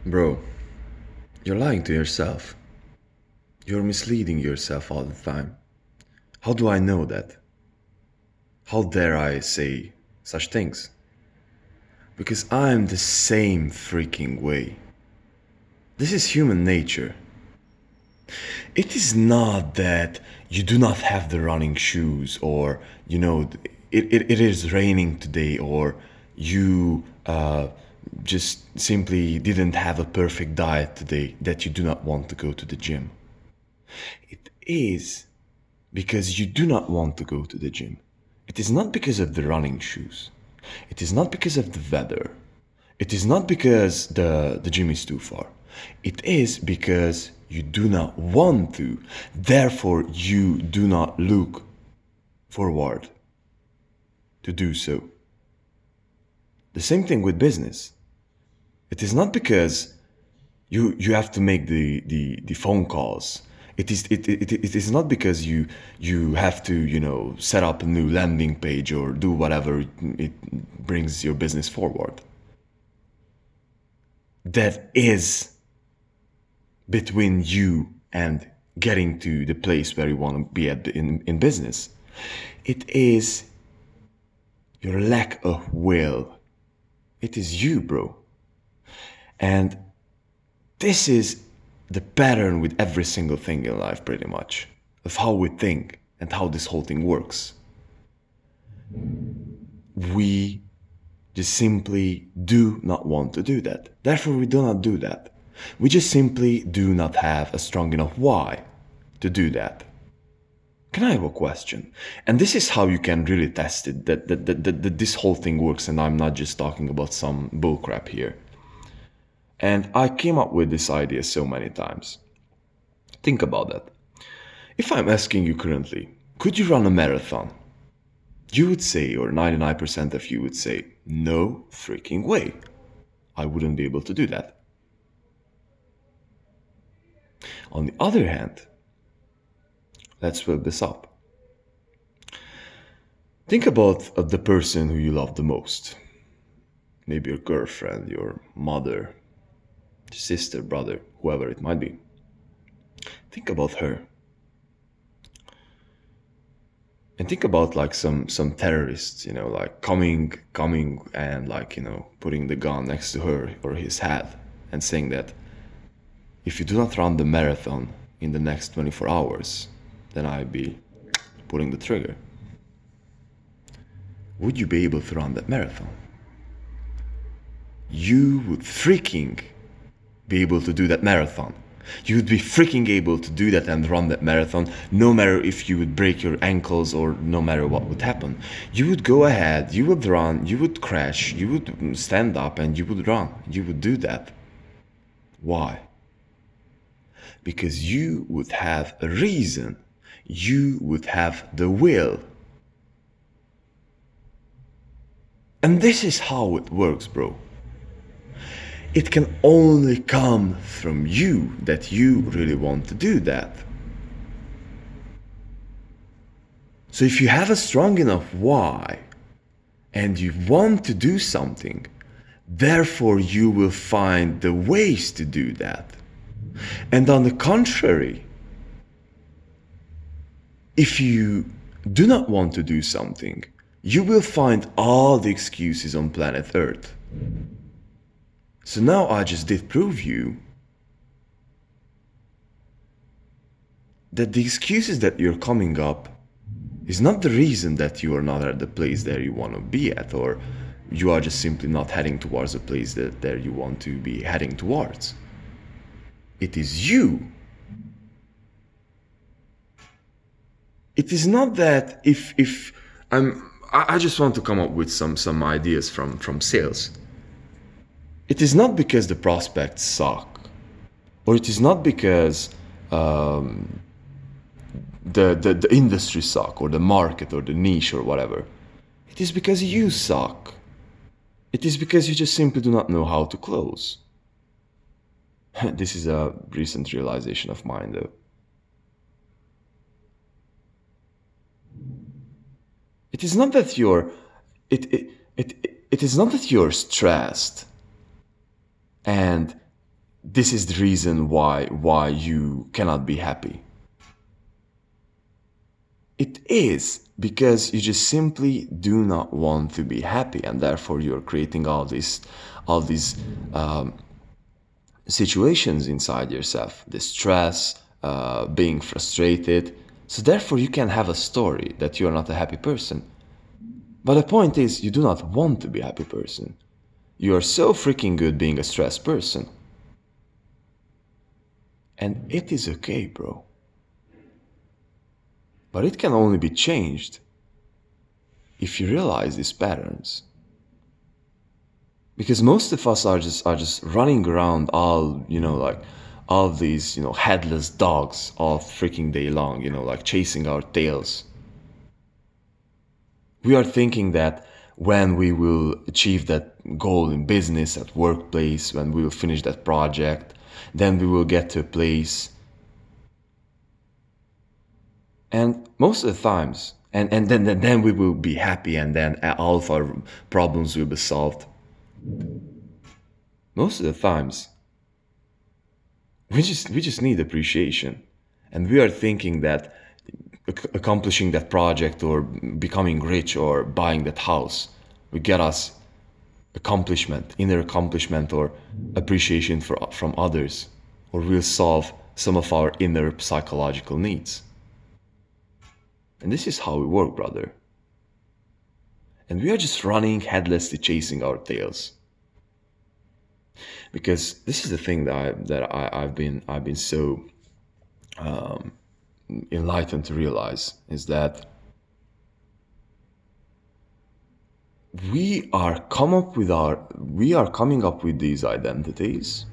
Bro, you're lying to yourself. You're misleading yourself all the time. How do I know that? How dare I say such things? Because I'm the same freaking way. This is human nature. It is not that you do not have the running shoes, or, it is raining today, or you just simply didn't have a perfect diet today that you do not want to go to the gym. It is because you do not want to go to the gym. It is not because of the running shoes. It is not because of the weather. It is not because the gym is too far. It is because you do not want to. Therefore, you do not look forward to do so. The same thing with business. It is not because you have to make the phone calls. It is not because you have to set up a new landing page or do whatever it brings your business forward. That is between you and getting to the place where you want to be in business. It is your lack of will. It is you, bro. And this is the pattern with every single thing in life, pretty much, of how we think and how this whole thing works. We just simply do not want to do that. Therefore, we do not do that. We just simply do not have a strong enough why to do that. Can I have a question? And this is how you can really test it, that this whole thing works, and I'm not just talking about some bullcrap here. And I came up with this idea so many times. Think about that. If I'm asking you currently, could you run a marathon? You would say, or 99% of you would say, no freaking way. I wouldn't be able to do that. On the other hand, let's flip this up. Think about the person who you love the most. Maybe your girlfriend, your mother, sister, brother, whoever it might be. Think about her. And think about like some terrorists, like coming and like, putting the gun next to her or his head and saying that if you do not run the marathon in the next 24 hours, then I'd be pulling the trigger. Would you be able to run that marathon? You would freaking be able to do that marathon. You would be freaking able to do that and run that marathon, no matter if you would break your ankles or no matter what would happen. You would go ahead, you would run, you would crash, you would stand up and you would run. You would do that. Why? Because you would have a reason. You would have the will. And this is how it works, bro. It can only come from you that you really want to do that. So if you have a strong enough why and you want to do something, therefore you will find the ways to do that. And on the contrary, if you do not want to do something, you will find all the excuses on planet Earth. So now I just did prove you that the excuses that you're coming up is not the reason that you are not at the place that you want to be at, or you are just simply not heading towards the place that you want to be heading towards. It is you. It is not that if I just want to come up with some ideas from sales. It is not because the prospects suck, or it is not because the industry suck, or the market, or the niche, or whatever. It is because you suck. It is because you just simply do not know how to close. This is a recent realization of mine, though. It is not that it is not that you're stressed and this is the reason why you cannot be happy. It is because you just simply do not want to be happy, and therefore you're creating all these situations inside yourself, the stress, being frustrated. So therefore you can have a story that you are not a happy person. But the point is, you do not want to be a happy person. You are so freaking good being a stressed person. And it is okay, bro. But it can only be changed if you realize these patterns. Because most of us are just running around all these, headless dogs all freaking day long, like chasing our tails. We are thinking that when we will achieve that goal in business, at workplace, when we will finish that project, then we will get to a place. And most of the times, and then we will be happy, and then all of our problems will be solved. Most of the times, we just need appreciation, and we are thinking that accomplishing that project or becoming rich or buying that house will get us accomplishment, inner accomplishment, or appreciation from others, or will solve some of our inner psychological needs. And this is how we work, brother. And we are just running headlessly chasing our tails. Because this is the thing I've been so enlightened to realize, is that we are coming up with these identities,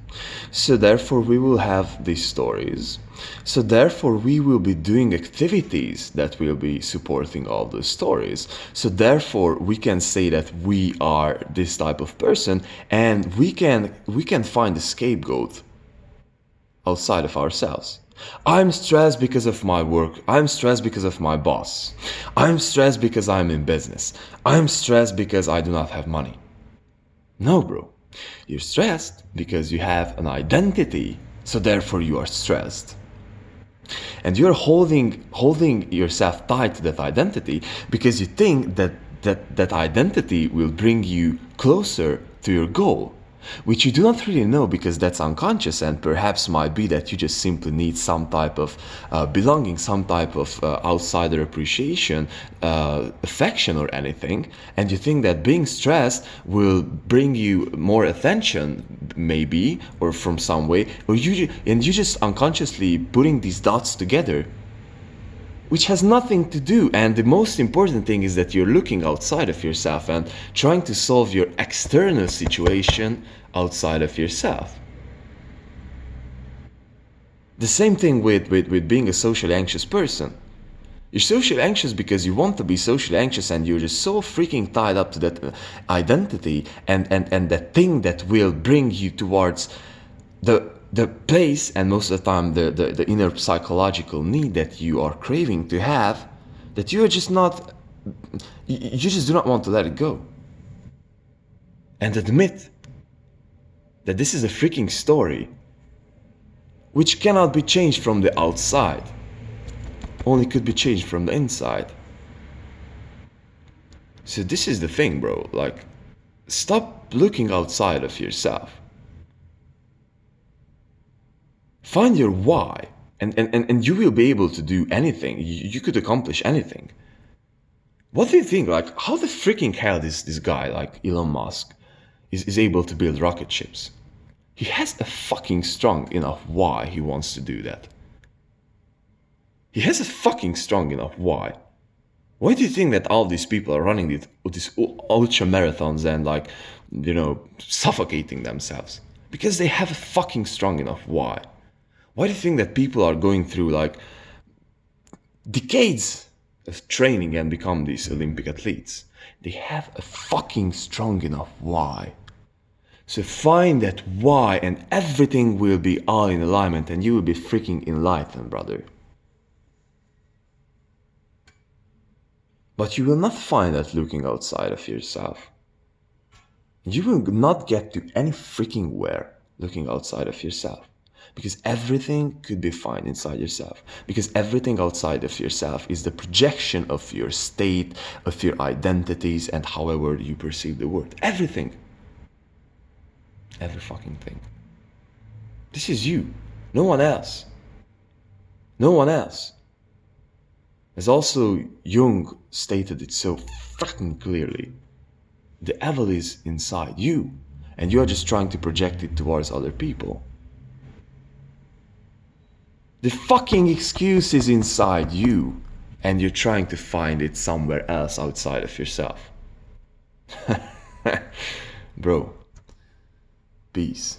so therefore we will have these stories, so therefore we will be doing activities that will be supporting all those stories, so therefore we can say that we are this type of person, and we can find a scapegoat outside of ourselves. I'm stressed because of my work. I'm stressed because of my boss. I'm stressed because I'm in business. I'm stressed because I do not have money. No, bro. You're stressed because you have an identity, so therefore you are stressed. And you're holding yourself tight to that identity because you think that identity will bring you closer to your goal, which you do not really know, because that's unconscious, and perhaps might be that you just simply need some type of belonging, some type of outsider appreciation, affection or anything, and you think that being stressed will bring you more attention, maybe, or from some way, or you just unconsciously putting these dots together, which has nothing to do. And the most important thing is that you're looking outside of yourself and trying to solve your external situation outside of yourself. The same thing with being a socially anxious person. You're socially anxious because you want to be socially anxious, and you're just so freaking tied up to that identity and that thing that will bring you towards the place, and most of the time the inner psychological need that you are craving to have, that you are just not, you just do not want to let it go. And admit that this is a freaking story which cannot be changed from the outside, only could be changed from the inside. So this is the thing, bro, like, stop looking outside of yourself. Find your why, and you will be able to do anything. You could accomplish anything. What do you think? Like, how the freaking hell this guy, like Elon Musk, is able to build rocket ships? He has a fucking strong enough why he wants to do that. He has a fucking strong enough why. Why do you think that all these people are running these ultra marathons and, like, suffocating themselves? Because they have a fucking strong enough why. Why do you think that people are going through, like, decades of training and become these Olympic athletes? They have a fucking strong enough why. So find that why, and everything will be all in alignment, and you will be freaking enlightened, brother. But you will not find that looking outside of yourself. You will not get to any freaking where looking outside of yourself. Because everything could be fine inside yourself. Because everything outside of yourself is the projection of your state, of your identities, and however you perceive the world. Everything. Every fucking thing. This is you. No one else. No one else. As also Jung stated it so fucking clearly, the evil is inside you, and you are just trying to project it towards other people. The fucking excuse is inside you, and you're trying to find it somewhere else outside of yourself. Bro, peace.